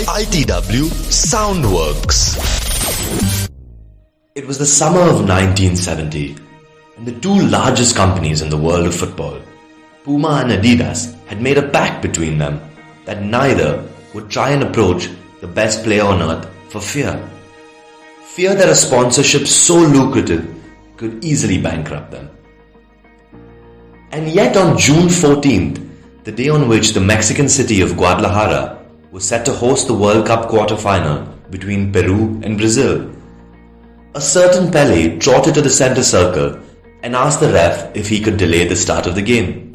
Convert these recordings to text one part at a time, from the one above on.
ITW Soundworx. It was the summer of 1970, and the two largest companies in the world of football, Puma and Adidas, had made a pact between them that neither would try and approach the best player on earth for fear. Fear that a sponsorship so lucrative could easily bankrupt them. And yet on June 14th, the day on which the Mexican city of Guadalajara was set to host the World Cup quarter-final between Peru and Brazil, a certain Pele trotted to the center circle and asked the ref if he could delay the start of the game.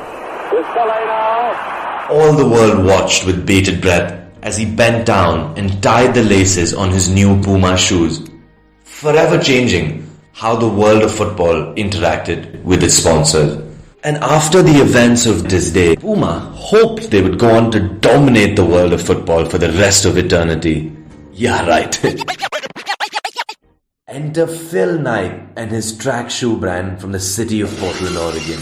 All the world watched with bated breath as he bent down and tied the laces on his new Puma shoes, forever changing how the world of football interacted with its sponsors. And after the events of this day, Puma hoped they would go on to dominate the world of football for the rest of eternity. Yeah, right. Enter Phil Knight and his track shoe brand from the city of Portland, Oregon.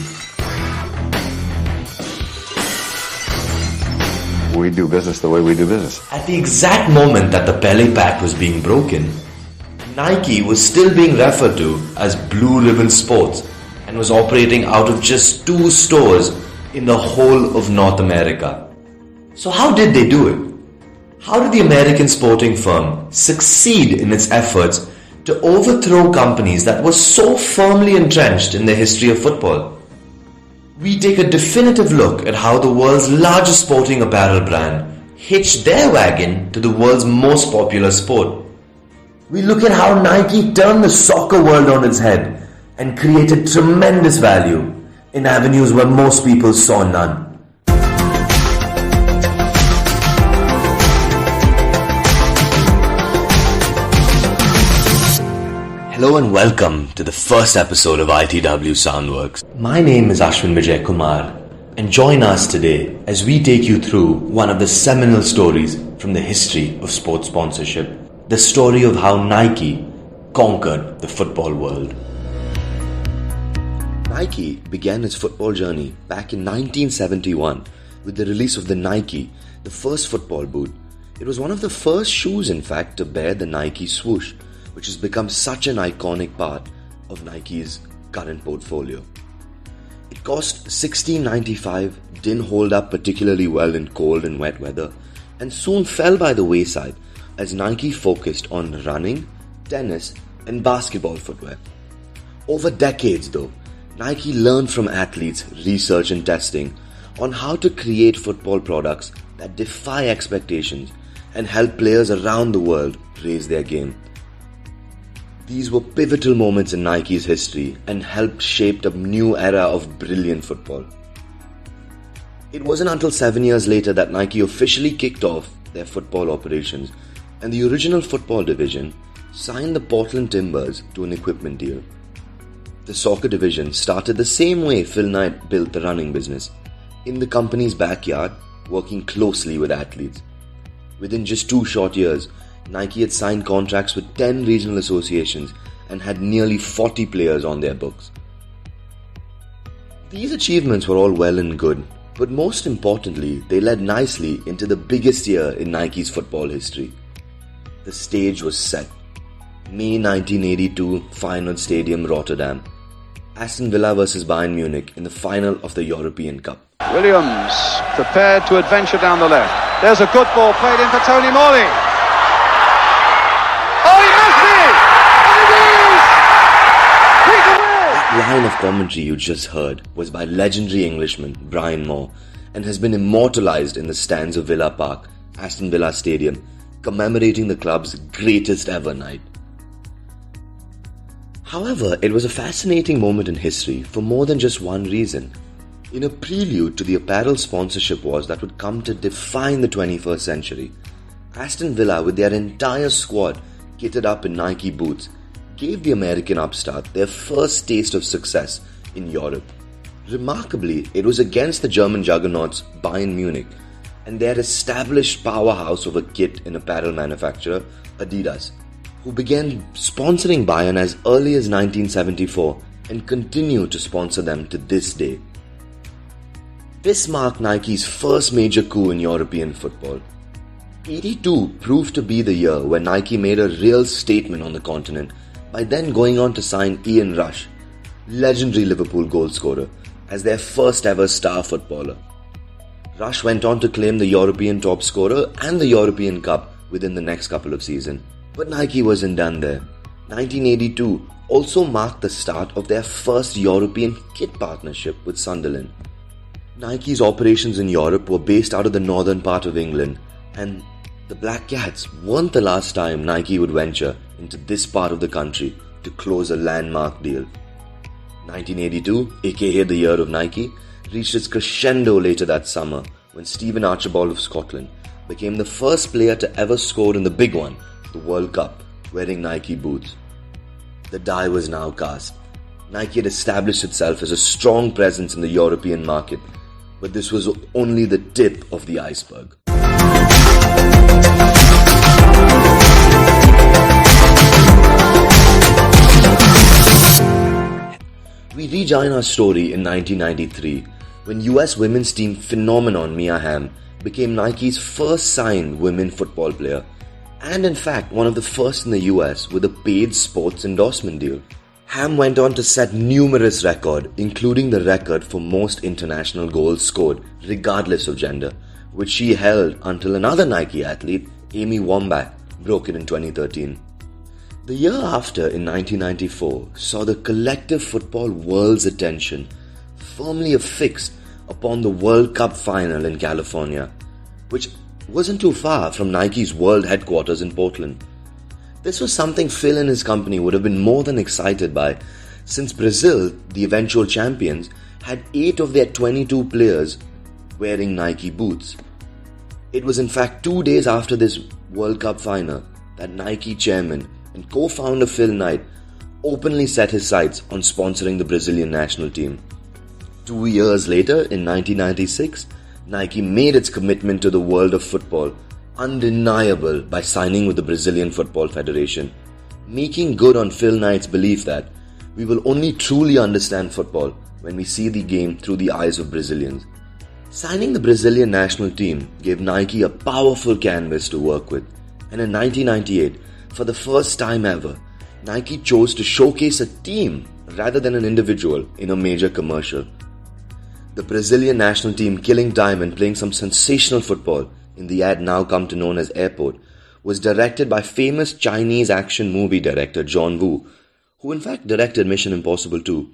We do business the way we do business. At the exact moment that the Pele pact was being broken, Nike was still being referred to as Blue Ribbon Sports and was operating out of just 2 stores in the whole of North America. So how did they do it? How did the American sporting firm succeed in its efforts to overthrow companies that were so firmly entrenched in the history of football? We take a definitive look at how the world's largest sporting apparel brand hitched their wagon to the world's most popular sport. We look at how Nike turned the soccer world on its head and created tremendous value in avenues where most people saw none. Hello and welcome to the first episode of ITW Soundworx. My name is Ashwin Vijay Kumar, and join us today as we take you through one of the seminal stories from the history of sports sponsorship, the story of how Nike conquered the football world. Nike began its football journey back in 1971 with the release of the Nike, the first football boot. It was one of the first shoes, in fact, to bear the Nike swoosh, which has become such an iconic part of Nike's current portfolio. It cost $16.95, didn't hold up particularly well in cold and wet weather, and soon fell by the wayside as Nike focused on running, tennis, and basketball footwear. Over decades though, Nike learned from athletes' research and testing on how to create football products that defy expectations and help players around the world raise their game. These were pivotal moments in Nike's history and helped shape a new era of brilliant football. It wasn't until 7 years later that Nike officially kicked off their football operations, and the original football division signed the Portland Timbers to an equipment deal. The soccer division started the same way Phil Knight built the running business, in the company's backyard, working closely with athletes. Within just 2 short years, Nike had signed contracts with 10 regional associations and had nearly 40 players on their books. These achievements were all well and good, but most importantly, they led nicely into the biggest year in Nike's football history. The stage was set. May 1982, Feyenoord Stadium, Rotterdam. Aston Villa vs Bayern Munich in the final of the European Cup. Williams prepared to adventure down the left. There's a good ball played in for Tony Morley. Oh, he must be! And it is! Peter Will! That line of commentary you just heard was by legendary Englishman Brian Moore and has been immortalised in the stands of Villa Park, Aston Villa Stadium, commemorating the club's greatest ever night. However, it was a fascinating moment in history for more than just one reason. In a prelude to the apparel sponsorship wars that would come to define the 21st century, Aston Villa, with their entire squad kitted up in Nike boots, gave the American upstart their first taste of success in Europe. Remarkably, it was against the German juggernauts Bayern Munich and their established powerhouse of a kit and apparel manufacturer, Adidas, who began sponsoring Bayern as early as 1974 and continue to sponsor them to this day. This marked Nike's first major coup in European football. '82 proved to be the year when Nike made a real statement on the continent by then going on to sign Ian Rush, legendary Liverpool goalscorer, as their first ever star footballer. Rush went on to claim the European top scorer and the European Cup within the next couple of seasons. But Nike wasn't done there. 1982 also marked the start of their first European kit partnership with Sunderland. Nike's operations in Europe were based out of the northern part of England, and the Black Cats weren't the last time Nike would venture into this part of the country to close a landmark deal. 1982, aka the year of Nike, reached its crescendo later that summer when Stephen Archibald of Scotland became the first player to ever score in the big one, the World Cup, wearing Nike boots. The die was now cast. Nike had established itself as a strong presence in the European market, but this was only the tip of the iceberg. We rejoin our story in 1993 when US women's team phenomenon Mia Hamm became Nike's first signed women football player, and in fact one of the first in the US with a paid sports endorsement deal. Hamm went on to set numerous records, including the record for most international goals scored regardless of gender, which she held until another Nike athlete, Amy Wambach, broke it in 2013. The year after, in 1994, saw the collective football world's attention firmly affixed upon the World Cup final in California, which wasn't too far from Nike's world headquarters in Portland. This was something Phil and his company would have been more than excited by, since Brazil, the eventual champions, had 8 of their 22 players wearing Nike boots. It was in fact 2 days after this World Cup final that Nike chairman and co-founder Phil Knight openly set his sights on sponsoring the Brazilian national team. 2 years later, in 1996, Nike made its commitment to the world of football undeniable by signing with the Brazilian Football Federation, making good on Phil Knight's belief that we will only truly understand football when we see the game through the eyes of Brazilians. Signing the Brazilian national team gave Nike a powerful canvas to work with, and in 1998, for the first time ever, Nike chose to showcase a team rather than an individual in a major commercial. The Brazilian national team killing time and playing some sensational football in the ad now come to known as Airport was directed by famous Chinese action movie director John Woo, who in fact directed Mission Impossible 2.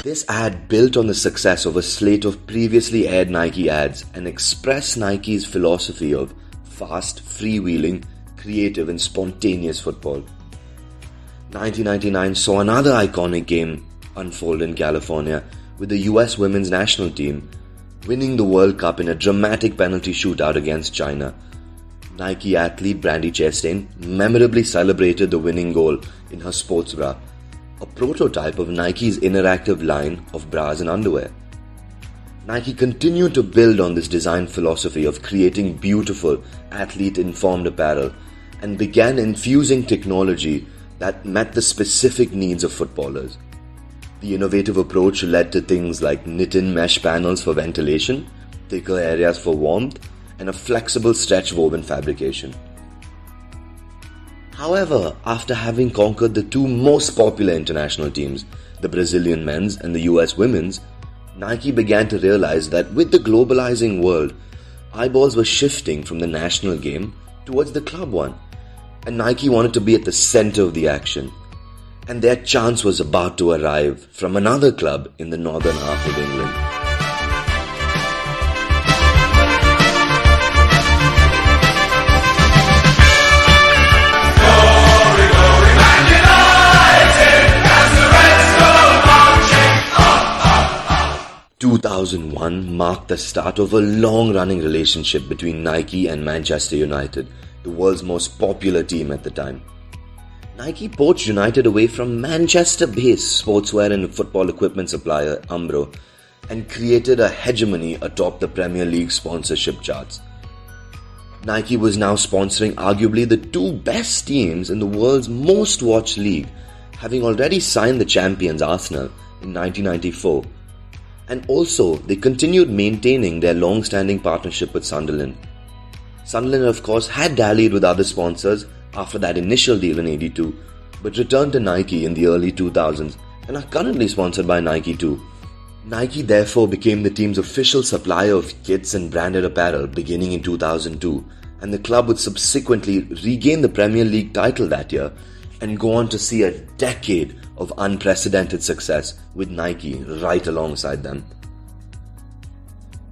This ad built on the success of a slate of previously aired Nike ads and expressed Nike's philosophy of fast, freewheeling, creative and spontaneous football. 1999 saw another iconic game unfold in California with the US women's national team winning the World Cup in a dramatic penalty shootout against China. Nike athlete Brandi Chastain memorably celebrated the winning goal in her sports bra, a prototype of Nike's interactive line of bras and underwear. Nike continued to build on this design philosophy of creating beautiful, athlete-informed apparel and began infusing technology that met the specific needs of footballers. The innovative approach led to things like knit-in mesh panels for ventilation, thicker areas for warmth, and a flexible stretch woven fabrication. However, after having conquered the 2 most popular international teams, the Brazilian men's and the US women's, Nike began to realize that with the globalizing world, eyeballs were shifting from the national game towards the club one, and Nike wanted to be at the center of the action. And their chance was about to arrive from another club in the northern half of England. Glory, glory, Man United, as the Reds go marching. 2001 marked the start of a long-running relationship between Nike and Manchester United, the world's most popular team at the time. Nike poached United away from Manchester-based sportswear and football equipment supplier Umbro and created a hegemony atop the Premier League sponsorship charts. Nike was now sponsoring arguably the 2 best teams in the world's most watched league, having already signed the champions Arsenal in 1994. And also, they continued maintaining their long-standing partnership with Sunderland. Sunderland, of course, had dallied with other sponsors after that initial deal in '82, but returned to Nike in the early 2000s and are currently sponsored by Nike too. Nike therefore became the team's official supplier of kits and branded apparel beginning in 2002, and the club would subsequently regain the Premier League title that year and go on to see a decade of unprecedented success with Nike right alongside them.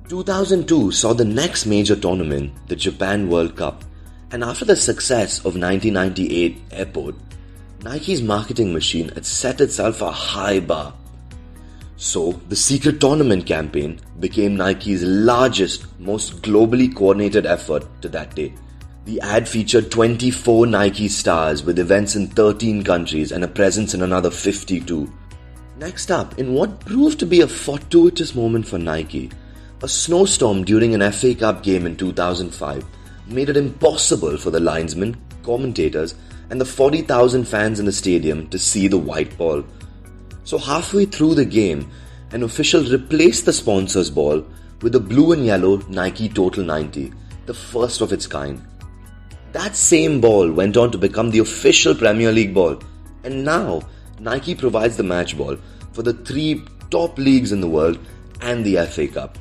2002 saw the next major tournament, the Japan World Cup, and after the success of 1998 Airport, Nike's marketing machine had set itself a high bar. So, the Secret Tournament campaign became Nike's largest, most globally coordinated effort to that day. The ad featured 24 Nike stars with events in 13 countries and a presence in another 52. Next up, in what proved to be a fortuitous moment for Nike, a snowstorm during an FA Cup game in 2005 made it impossible for the linesmen, commentators, and the 40,000 fans in the stadium to see the white ball. So halfway through the game, an official replaced the sponsor's ball with a blue and yellow Nike Total 90, the first of its kind. That same ball went on to become the official Premier League ball, and now Nike provides the match ball for the 3 top leagues in the world and the FA Cup.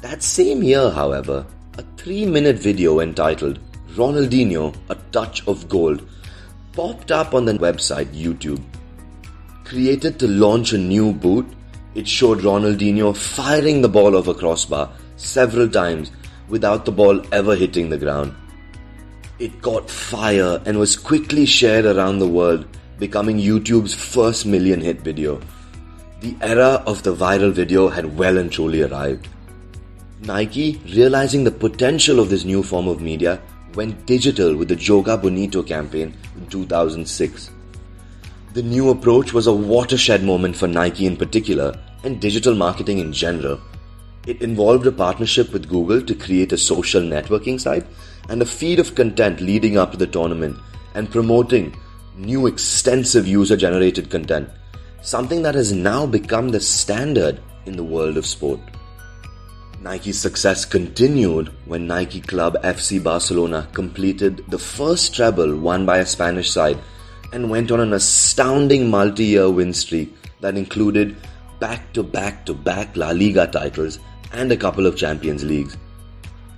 That same year, however, a 3-minute video entitled Ronaldinho, A Touch of Gold popped up on the website YouTube. Created to launch a new boot, it showed Ronaldinho firing the ball off a crossbar several times without the ball ever hitting the ground. It caught fire and was quickly shared around the world, becoming YouTube's first million-hit video. The era of the viral video had well and truly arrived. Nike, realizing the potential of this new form of media, went digital with the Joga Bonito campaign in 2006. The new approach was a watershed moment for Nike in particular, and digital marketing in general. It involved a partnership with Google to create a social networking site and a feed of content leading up to the tournament and promoting new extensive user-generated content, something that has now become the standard in the world of sport. Nike's success continued when Nike Club FC Barcelona completed the first treble won by a Spanish side and went on an astounding multi-year win streak that included back-to-back-to-back La Liga titles and a couple of Champions Leagues.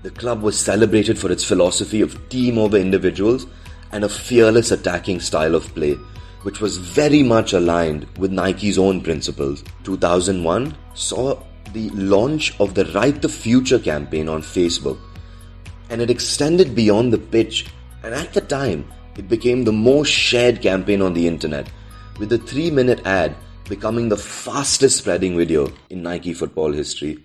The club was celebrated for its philosophy of team over individuals and a fearless attacking style of play, which was very much aligned with Nike's own principles. 2001 saw the launch of the Right the Future campaign on Facebook, and it extended beyond the pitch, and at the time, it became the most shared campaign on the internet, with the 3-minute ad becoming the fastest spreading video in Nike football history.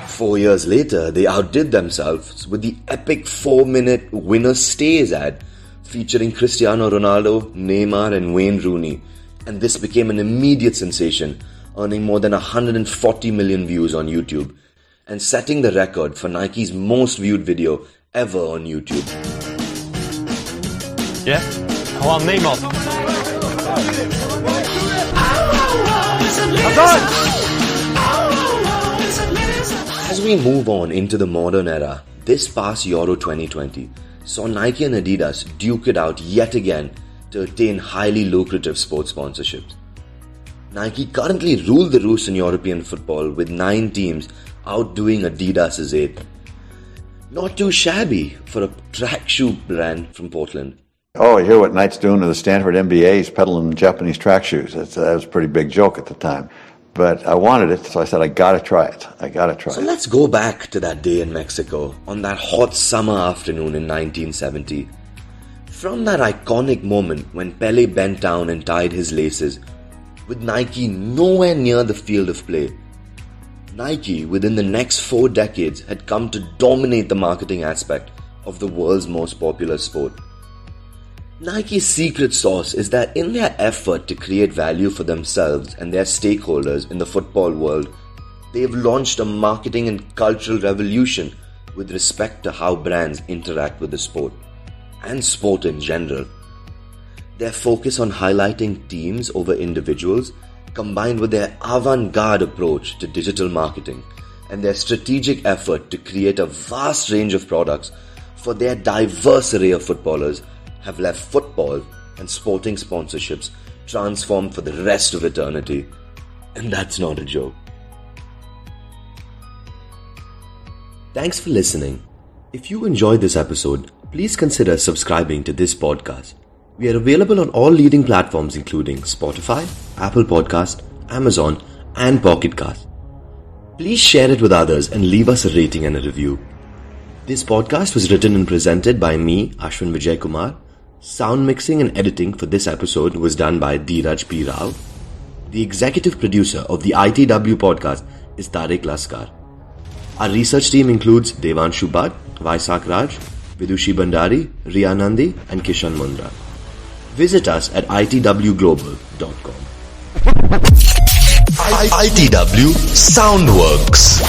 Four years later, they outdid themselves with the epic 4-minute Winner Stays ad featuring Cristiano Ronaldo, Neymar and Wayne Rooney, and this became an immediate sensation, earning more than 140 million views on YouTube and setting the record for Nike's most viewed video ever on YouTube. Yeah, Juan Neymar. As we move on into the modern era, this past Euro 2020 saw Nike and Adidas duke it out yet again to attain highly lucrative sports sponsorships. Nike currently ruled the roost in European football with 9 teams outdoing Adidas' 8. Not too shabby for a track shoe brand from Portland. Oh, you hear what Knight's doing to the Stanford MBAs peddling Japanese track shoes. That was a pretty big joke at the time. But I wanted it, so I said, I gotta try it. So let's go back to that day in Mexico, on that hot summer afternoon in 1970. From that iconic moment when Pele bent down and tied his laces, with Nike nowhere near the field of play, Nike, within the next 4 decades, had come to dominate the marketing aspect of the world's most popular sport. Nike's secret sauce is that in their effort to create value for themselves and their stakeholders in the football world, they've launched a marketing and cultural revolution with respect to how brands interact with the sport, and sport in general. Their focus on highlighting teams over individuals, combined with their avant-garde approach to digital marketing, and their strategic effort to create a vast range of products for their diverse array of footballers, have left football and sporting sponsorships transformed for the rest of eternity. And that's not a joke. Thanks for listening. If you enjoyed this episode, please consider subscribing to this podcast. We are available on all leading platforms including Spotify, Apple Podcast, Amazon, and Pocket Cast. Please share it with others and leave us a rating and a review. This podcast was written and presented by me, Ashwin Vijay Kumar. Sound mixing and editing for this episode was done by Dheeraj P. Rao. The executive producer of the ITW podcast is Tariq Laskar. Our research team includes Devanshu Bhatt, Vaisak Raj, Vidushi Bandari, Riya Nandi, and Kishan Mundra. Visit us at itwglobal.com. ITW Soundworx.